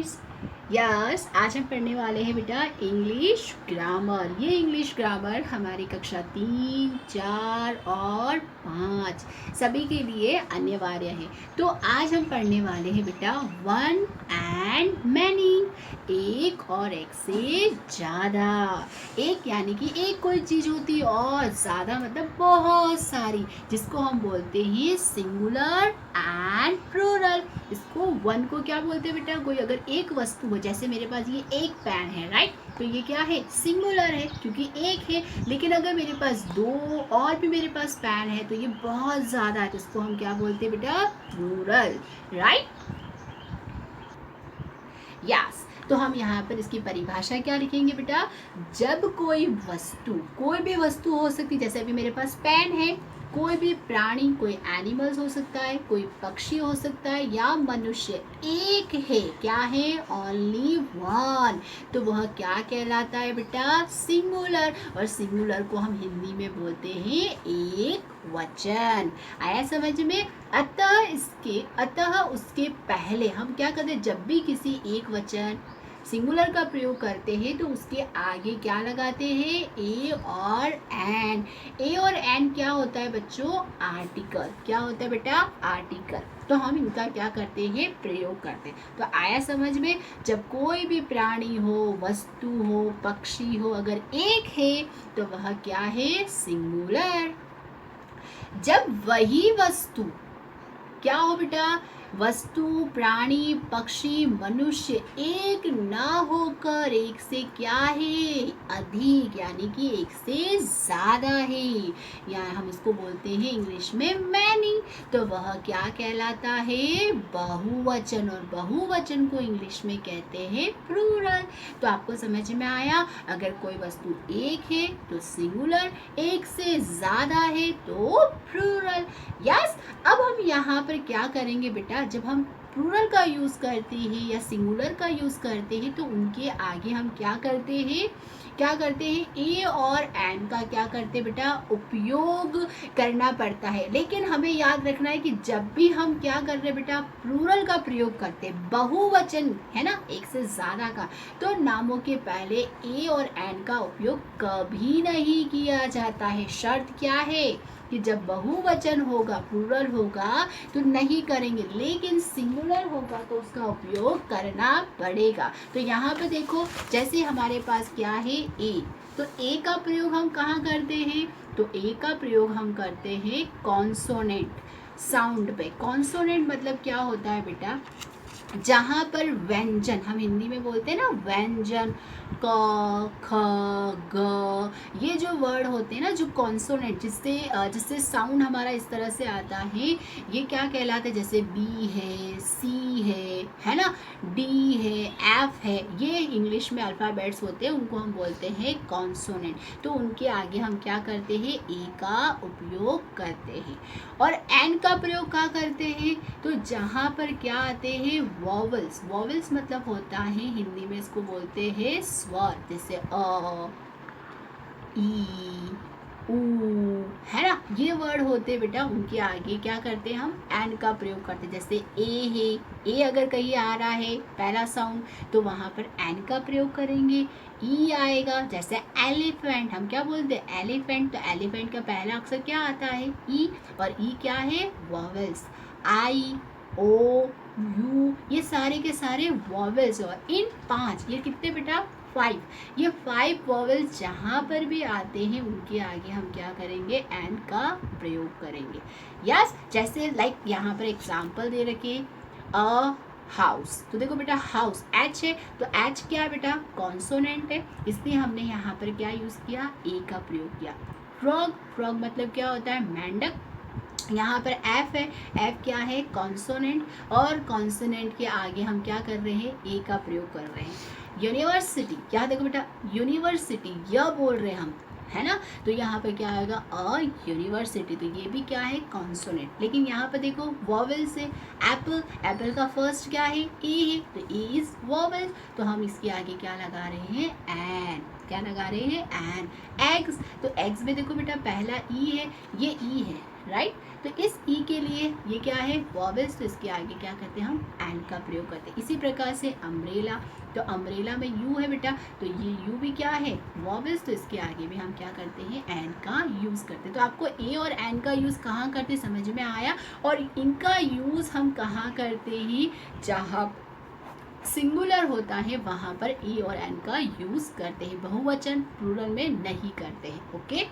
Kids. Yes, आज हम पढ़ने वाले हैं बेटा इंग्लिश ग्रामर। ये इंग्लिश ग्रामर हमारी कक्षा 3, 4 और 5 सभी के लिए अनिवार्य है। तो आज हम पढ़ने वाले हैं बेटा वन एंड मैनी, एक और एक से ज़्यादा। एक यानी कि एक कोई चीज़ होती है और ज़्यादा मतलब बहुत सारी, जिसको हम बोलते हैं सिंगुलर एंड प्लूरल। इसको वन को क्या बोलते हैं बेटा, कोई अगर एक वस्तु हो, जैसे मेरे पास ये एक पेन है, राइट, तो ये क्या है, सिंगुलर है क्योंकि एक है। लेकिन अगर मेरे पास दो और भी मेरे पास पेन है तो ये बहुत ज़्यादा है, तो इसको हम क्या बोलते हैं बेटा, प्लूरल, राइट। यस, तो हम यहाँ पर इसकी परिभाषा क्या लिखेंगे बेटा, जब कोई भी वस्तु हो सकती, जैसे अभी मेरे पास पेन है, कोई भी प्राणी, कोई एनिमल्स हो सकता है, कोई पक्षी हो सकता है या मनुष्य एक है, क्या है, ओनली वन, तो वह क्या कहलाता है बेटा, सिंगुलर। और सिंगुलर को हम हिंदी में बोलते हैं एक वचन। आया समझ में। अतः उसके पहले हम क्या करते हैं, जब भी किसी एक वचन सिंगुलर का प्रयोग करते हैं तो उसके आगे क्या लगाते हैं, ए और एन। ए और एन क्या होता है बच्चों, आर्टिकल। क्या होता है बेटा, आर्टिकल। तो हम इनका क्या करते हैं, प्रयोग करते हैं। तो आया समझ में। जब कोई भी प्राणी हो, वस्तु हो, पक्षी हो, अगर एक है तो वह क्या है, सिंगुलर। जब वही वस्तु क्या हो बेटा, वस्तु, प्राणी, पक्षी, मनुष्य एक ना होकर एक से क्या है, अधिक, यानी कि एक से ज़्यादा है, या हम इसको बोलते हैं इंग्लिश में मैनी, तो वह क्या कहलाता है, बहुवचन। और बहुवचन को इंग्लिश में कहते हैं प्लूरल। तो आपको समझ में आया, अगर कोई वस्तु एक है तो सिंगुलर, एक से ज़्यादा है तो प्लूरल। यस, अब हम यहाँ पर क्या करेंगे बेटा, जब हम प्लूरल का यूज़ करते हैं या सिंगुलर का यूज़ करते हैं तो उनके आगे हम क्या करते हैं, ए और एन का क्या करते हैं बेटा, उपयोग करना पड़ता है। लेकिन हमें याद रखना है कि जब भी हम क्या कर रहे हैं बेटा, प्लूरल का प्रयोग करते हैं, बहुवचन है ना, एक से ज़्यादा का, तो नामों के पहले ए और एन का उपयोग कभी नहीं किया जाता है। शर्त क्या है कि जब बहुवचन होगा, प्लूरल होगा तो नहीं करेंगे, लेकिन सिंगुलर होगा तो उसका उपयोग करना पड़ेगा। तो यहाँ पे देखो, जैसे हमारे पास क्या है, ए, तो ए का प्रयोग हम कहाँ करते हैं, तो ए का प्रयोग हम करते हैं कॉन्सोनेंट साउंड पे। कॉन्सोनेंट मतलब क्या होता है बेटा, जहाँ पर व्यंजन, हम हिंदी में बोलते हैं ना व्यंजन, क, ख, ग, ये जो वर्ड होते हैं ना, जो कॉन्सोनेंट, जिससे साउंड हमारा इस तरह से आता है, ये क्या कहलाता है, जैसे बी है, सी है ना, डी है, एफ है, ये इंग्लिश में अल्फ़ाबेट्स होते हैं, उनको हम बोलते हैं कॉन्सोनेंट। तो उनके आगे हम क्या करते हैं, ए का उपयोग करते हैं। और एन का प्रयोग क्या करते हैं, तो जहाँ पर क्या आते हैं, वॉवल्स। वॉवल्स मतलब होता है, हिंदी में इसको बोलते हैं स्वर, जैसे अ, ई, ऊ, है ना, ये वर्ड होते बेटा, उनके आगे क्या करते हैं, हम एन का प्रयोग करते हैं। जैसे ए है, ए अगर कहीं आ रहा है पहला साउंड तो वहाँ पर एन का प्रयोग करेंगे। ई आएगा, जैसे एलिफेंट, हम क्या बोलते हैं, एलिफेंट, तो एलिफेंट का पहला अक्षर क्या आता है, ई, और ई क्या है, वॉवल्स। आई, ओ, यू, ये सारे के सारे वॉवल्स। और इन 5, ये कितने बेटा, 5, ये 5 वॉवल्स जहाँ पर भी आते हैं उनके आगे हम क्या करेंगे, एन का प्रयोग करेंगे। यस, जैसे लाइक यहाँ पर एग्जाम्पल दे रखे, अ हाउस, तो देखो बेटा हाउस एच है, तो एच क्या है बेटा, कॉन्सोनेंट है, इसलिए हमने यहाँ पर क्या यूज़ किया, ए का प्रयोग किया। फ्रॉग, फ्रॉग मतलब क्या होता है, मेंढक, यहाँ पर एफ है, एफ क्या है, कॉन्सोनेंट, और कॉन्सोनेंट के आगे हम क्या कर रहे हैं, ए का प्रयोग कर रहे हैं। यूनिवर्सिटी, क्या देखो बेटा, यूनिवर्सिटी, यह बोल रहे हैं हम, है ना, तो यहाँ पे क्या आएगा, अ यूनिवर्सिटी, तो ये भी क्या है, कॉन्सोनेंट। लेकिन यहाँ पे देखो वॉवेल से, एप्पल, एप्पल का फर्स्ट क्या है, ए है, तो ए इज वॉवेल, तो हम इसके आगे क्या लगा रहे हैं, एन, क्या लगा रहे हैं, एन। एग्स, तो एग्स में देखो बेटा पहला ई है, ये ई है, राइट। तो इस ई के लिए ये क्या है, वॉवेल्स, तो इसके आगे क्या करते हैं हम, एन का प्रयोग करते हैं। इसी प्रकार से अम्ब्रेला, तो अम्ब्रेला में यू है बेटा, तो ये यू भी क्या है, वॉवेल्स, तो इसके आगे भी हम क्या करते हैं, एन का यूज़ करते हैं। तो आपको ए और एन का यूज़ कहाँ करते समझ में आया, और इनका यूज़ हम कहाँ करते हैं, जहाँ सिंगुलर होता है वहाँ पर ए और एन का यूज़ करते हैं, बहुवचन प्लूरल में नहीं करते हैं। ओके,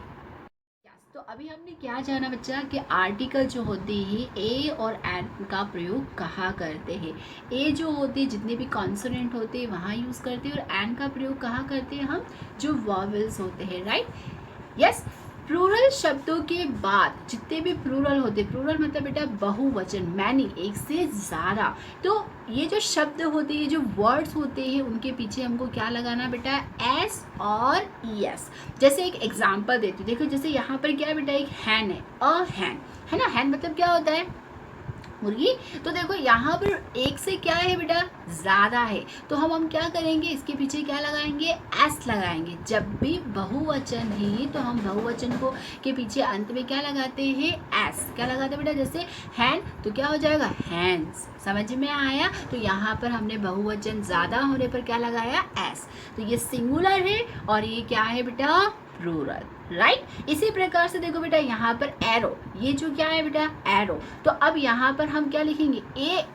तो अभी हमने क्या जाना बच्चा कि आर्टिकल जो होते हैं ए और एन का प्रयोग कहाँ करते हैं। ए जो होते हैं जितने भी कॉन्सोनेंट होते हैं वहाँ यूज़ करते हैं, और एन का प्रयोग कहाँ करते हैं हम, जो वॉवेल्स होते हैं, राइट। यस, प्लूरल शब्दों के बाद जितने भी प्लूरल होते, प्लूरल मतलब बेटा बहुवचन, मैनी, एक से ज़्यादा, तो ये जो शब्द होते हैं, जो वर्ड्स होते हैं, उनके पीछे हमको क्या लगाना बेटा, एस और ई एस। जैसे एक एग्जांपल देती हूँ, देखो जैसे यहाँ पर क्या है बेटा, एक हैन है, अ हैन है ना, हैन मतलब क्या होता है, मुर्गी। तो देखो यहाँ पर एक से क्या है बेटा, ज़्यादा है, तो हम क्या करेंगे, इसके पीछे क्या लगाएंगे, एस लगाएंगे। जब भी बहुवचन है तो हम बहुवचन को के पीछे अंत में क्या लगाते हैं, एस। क्या लगाते हैं बेटा, जैसे हैन तो क्या हो जाएगा, हैंड्स। समझ में आया। तो यहाँ पर हमने बहुवचन ज़्यादा होने पर क्या लगाया, एस। तो ये सिंगुलर है और ये क्या है बेटा, प्लूरल, राइट। इसी प्रकार से देखो बेटा यहाँ पर एरो, ये जो क्या है बेटा, एरो। तो अब यहाँ पर हम क्या लिखेंगे, ए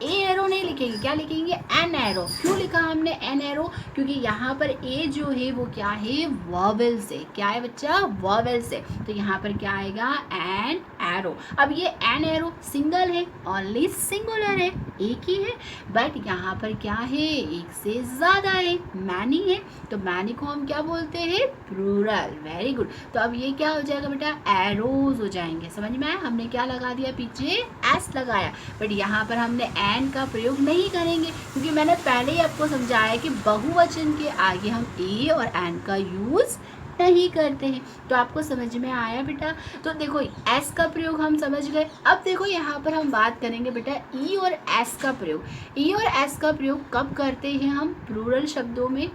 एरो नहीं लिखेंगे, क्या लिखेंगे, एन एरो। क्यों लिखा हमने एन एरो, क्योंकि यहाँ पर ए जो है वो क्या है, वॉवेल से, क्या है बच्चा, वॉवेल से। तो यहाँ पर क्या आएगा, एन एरो। अब ये एन एरो सिंगल है, ओनली सिंगुलर है, एक ही है, बट यहाँ पर क्या है, एक से ज़्यादा है, मैनी है, तो मैनी को हम क्या बोलते हैं, प्लूरल। Very good. तो अब ये क्या हो जाएगा बेटा, एरोज हो जाएंगे। समझ में आया, हमने क्या लगा दिया, पीछे एस लगाया, बट यहाँ पर हमने एन का प्रयोग नहीं करेंगे, क्योंकि मैंने पहले ही आपको समझाया कि बहुवचन के आगे हम ए और एन का यूज़ नहीं करते हैं। तो आपको समझ में आया बेटा। तो देखो एस का प्रयोग हम समझ गए। अब देखो यहाँ पर हम बात करेंगे बेटा ई और एस का प्रयोग। ई और एस का प्रयोग कब करते हैं हम, प्लूरल शब्दों में।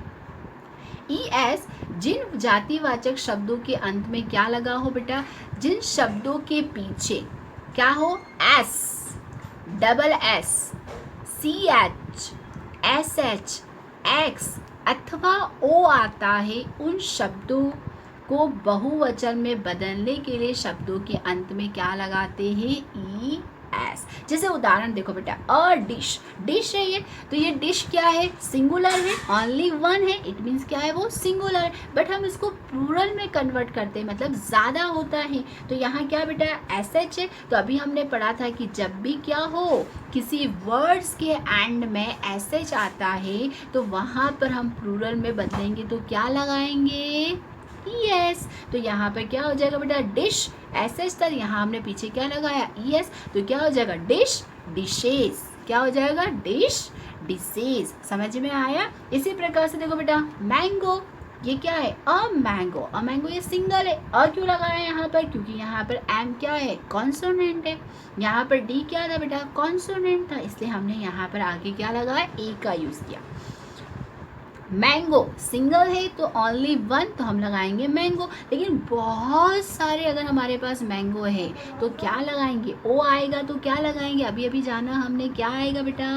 ई एस जिन जातिवाचक शब्दों के अंत में क्या लगा हो बेटा, जिन शब्दों के पीछे क्या हो, S, double S, C H, S H, X अथवा ओ आता है, उन शब्दों को बहुवचन में बदलने के लिए शब्दों के अंत में क्या लगाते हैं, ई एस। जैसे उदाहरण देखो बेटा, अ डिश, डिश है ये, तो ये डिश क्या है, सिंगुलर है, ओनली वन है, इट मीन्स क्या है, वो सिंगुलर है, बट हम इसको प्लूरल में कन्वर्ट करते हैं, मतलब ज़्यादा होता है, तो यहाँ क्या बेटा, एस एच है। तो अभी हमने पढ़ा था कि जब भी क्या हो, किसी वर्ड्स के एंड में एस एच आता है तो वहाँ पर हम प्लूरल में बदलेंगे, तो क्या लगाएंगे, यस। तो यहाँ पर क्या हो जाएगा बेटा, डिश, एस एच था, यहाँ हमने पीछे क्या लगाया, यस, तो क्या हो जाएगा, डिश, डिशेस। क्या हो जाएगा, डिश, डिशेस। समझ में आया। इसी प्रकार से देखो बेटा, मैंगो, ये क्या है, अ मैंगो, अ मैंगो ये सिंगल है, अ क्यों लगाया यहाँ पर, क्योंकि यहाँ पर एम क्या है, कॉन्सोनेंट है, यहाँ पर डी क्या था बेटा, कॉन्सोनेंट था, इसलिए हमने यहाँ पर आगे क्या लगाया, ए का यूज़ किया। मैंगो सिंगल है तो ओनली वन, तो हम लगाएंगे मैंगो, लेकिन बहुत सारे अगर हमारे पास मैंगो है तो क्या लगाएंगे, ओ आएगा, तो क्या लगाएंगे, अभी अभी जाना हमने, क्या आएगा बेटा,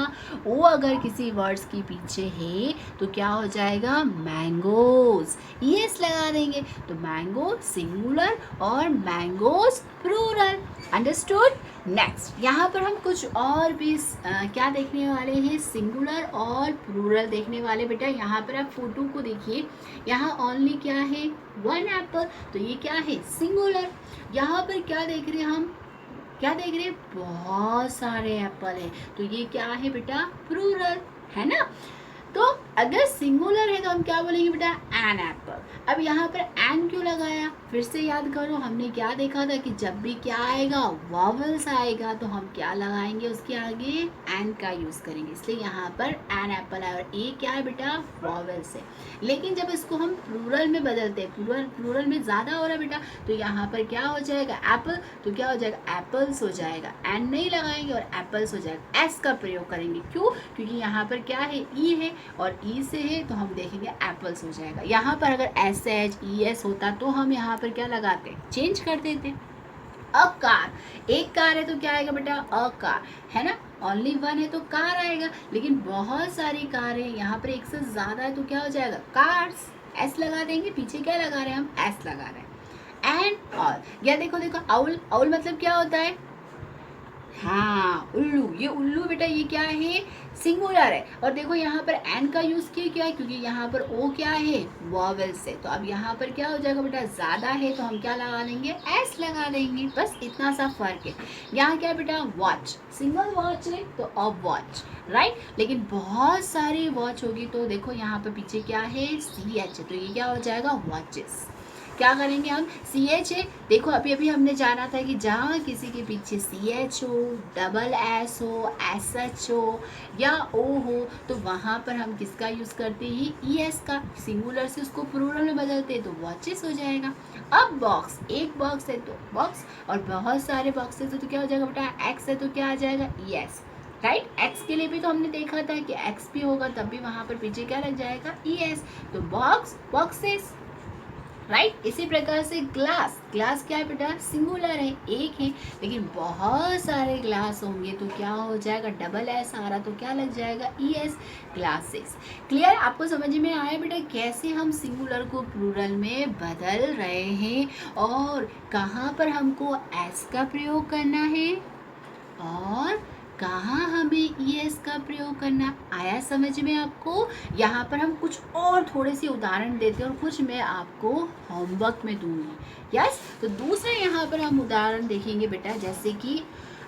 ओ अगर किसी वर्ड्स के पीछे है तो क्या हो जाएगा, मैंगोज, यस लगा देंगे। तो मैंगो सिंगुलर और मैंगोज प्लूरल, अंडरस्टूड। नेक्स्ट यहाँ पर हम कुछ और भी क्या देखने वाले हैं, सिंगुलर और प्लूरल देखने वाले। बेटा यहाँ पर आप फोटो को देखिए, यहाँ ओनली क्या है, वन एप्पल, तो ये क्या है, सिंगुलर। यहाँ पर क्या देख रहे हैं हम, क्या देख रहे हैं, बहुत सारे एप्पल है, तो ये क्या है बेटा, प्लूरल है ना। तो अगर सिंगुलर है तो हम क्या बोलेंगे बेटा, एन एप्पल। अब यहाँ पर एन क्यों लगाया, फिर से याद करो, हमने क्या देखा था कि जब भी क्या आएगा, वॉवल्स आएगा, तो हम क्या लगाएंगे उसके आगे, एन का यूज़ करेंगे, इसलिए यहाँ पर एन एप्पल है, और ए क्या है बेटा, वॉवल्स है। लेकिन जब इसको हम प्लूरल में बदलते हैं, प्लूरल में ज़्यादा हो रहा है बेटा, तो यहाँ पर क्या हो जाएगा, एप्पल, तो क्या हो जाएगा, एप्पल्स हो जाएगा, एन नहीं लगाएंगे और एप्पल्स हो जाएगा। एस का प्रयोग करेंगे, क्यों, क्योंकि यहाँ पर क्या है, ई है, और ई से है तो हम देखेंगे एप्पल्स हो जाएगा। यहाँ पर अगर एस एच ई एस होता तो हम यहाँ पर क्या लगाते, चेंज कर देते, अ कार, एक कार है तो क्या आएगा बेटा, अ कार, है ना, ओनली वन है तो कार आएगा, लेकिन बहुत सारी कार है, यहाँ पर एक से ज़्यादा है तो क्या हो जाएगा, कार्स, एस लगा देंगे, पीछे क्या लगा रहे हैं हम, एस लगा रहे हैं। एंड ऑल, या देखो देखो आउल, आउल मतलब क्या होता है, हाँ उल्लू, ये उल्लू बेटा ये क्या है, सिंगुलर है। और देखो यहाँ पर एन का यूज किया क्या है, क्योंकि यहाँ पर ओ क्या है, वॉवेल्स है, तो अब यहाँ पर क्या हो जाएगा बेटा, ज्यादा है तो हम क्या लगा देंगे, एस लगा देंगे, बस इतना सा फर्क है। यहाँ क्या है बेटा, वॉच, सिंगल वॉच है तो अ वॉच, राइट, लेकिन बहुत सारी वॉच होगी तो देखो यहाँ पर पीछे क्या है, सी एच है, तो ये क्या हो जाएगा, वॉचेस। क्या करेंगे हम, सी एच है, देखो अभी अभी हमने जाना था कि जहाँ किसी के पीछे सी एच हो, डबल एस हो, एस एच हो या ओ हो, तो वहाँ पर हम किसका यूज़ करते हैं, ई एस का, सिंगुलर से उसको प्लूरल में बदलते हैं तो वॉचेस हो जाएगा। अब बॉक्स, एक बॉक्स है तो बॉक्स, और बहुत सारे बॉक्सेस है तो क्या हो जाएगा बेटा, एक्स है तो क्या आ जाएगा, ई एस, राइट, एक्स के लिए भी तो हमने देखा था कि एक्स भी होगा तब भी वहाँ पर पीछे क्या लग जाएगा, ई एस, तो बॉक्स, बॉक्सेस, राइट। इसी प्रकार से ग्लास, ग्लास क्या है बेटा, सिंगुलर है, एक है, लेकिन बहुत सारे ग्लास होंगे तो क्या हो जाएगा, डबल एस आ रहा तो क्या लग जाएगा, ई एस, ग्लासेस। क्लियर, आपको समझ में आया बेटा कैसे हम सिंगुलर को प्लूरल में बदल रहे हैं और कहाँ पर हमको एस का प्रयोग करना है और कहाँ हमें ई एस का प्रयोग करना, आया समझ में आपको। यहाँ पर हम कुछ और थोड़े से उदाहरण देते हैं और कुछ मैं आपको होमवर्क में दूंगी, यस। तो दूसरा यहाँ पर हम उदाहरण देखेंगे बेटा, जैसे कि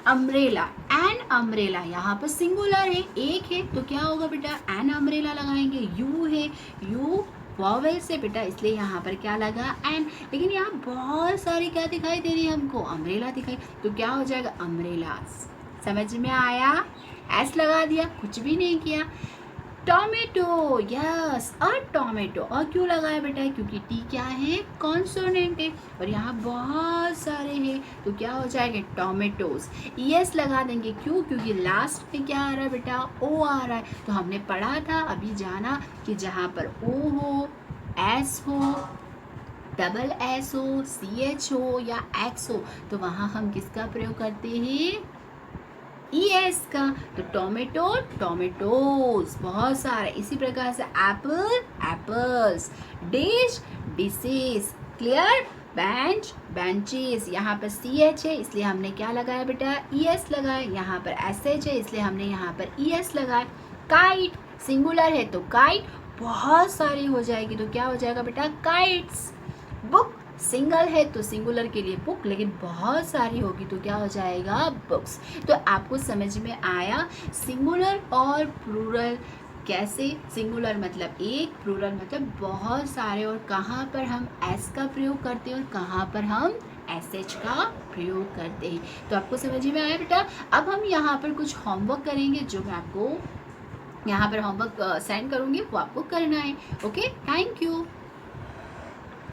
अम्ब्रेला, एन अम्ब्रेला, यहाँ पर सिंगुलर है, एक है तो क्या होगा बेटा, एन अम्ब्रेला लगाएंगे, यू है, यू वॉवेल से बेटा, इसलिए यहाँ पर क्या लगा, एन, लेकिन यहाँ बहुत सारी क्या दिखाई दे रही है हमको, अम्ब्रेला दिखाई, तो क्या हो जाएगा, अम्ब्रेलास। समझ में आया, एस लगा दिया, कुछ भी नहीं किया। टोमेटो, यस, अ टोमेटो, और क्यों लगाया बेटा, क्योंकि टी क्या है, कॉन्सोनेंट है, और यहाँ बहुत सारे हैं तो क्या हो जाएगा, टोमेटोज, ई एस लगा देंगे, क्यों, क्योंकि लास्ट में क्या आ रहा है बेटा, ओ आ रहा है, तो हमने पढ़ा था अभी जाना कि जहाँ पर ओ हो, एस हो, डबल एस हो, सी एच हो या एक्स हो, तो वहाँ हम किसका प्रयोग करते हैं, ई एस का, तो टोमेटो, टोमेटोज, बहुत सारे। इसी प्रकार से Apple, apples, dish, dishes, clear, bench, benches, यहाँ पर सी एच है इसलिए हमने क्या लगाया बेटा, ई एस लगाया, यहाँ पर एस एच है इसलिए हमने यहाँ पर ई एस लगाया। काइट, सिंगुलर है तो काइट, बहुत सारी हो जाएगी तो क्या हो जाएगा बेटा, काइट्स। बुक, सिंगल है तो सिंगुलर के लिए बुक, लेकिन बहुत सारी होगी तो क्या हो जाएगा, बुक्स। तो आपको समझ में आया सिंगुलर और प्लूरल कैसे, सिंगुलर मतलब एक, प्लूरल मतलब बहुत सारे, और कहाँ पर हम एस का प्रयोग करते हैं और कहाँ पर हम एस एच का प्रयोग करते हैं। तो आपको समझ में आया बेटा। अब हम यहाँ पर कुछ होमवर्क करेंगे जो मैं आपको यहाँ पर होमवर्क सेंड करूँगी वो आपको करना है। Okay, thank you.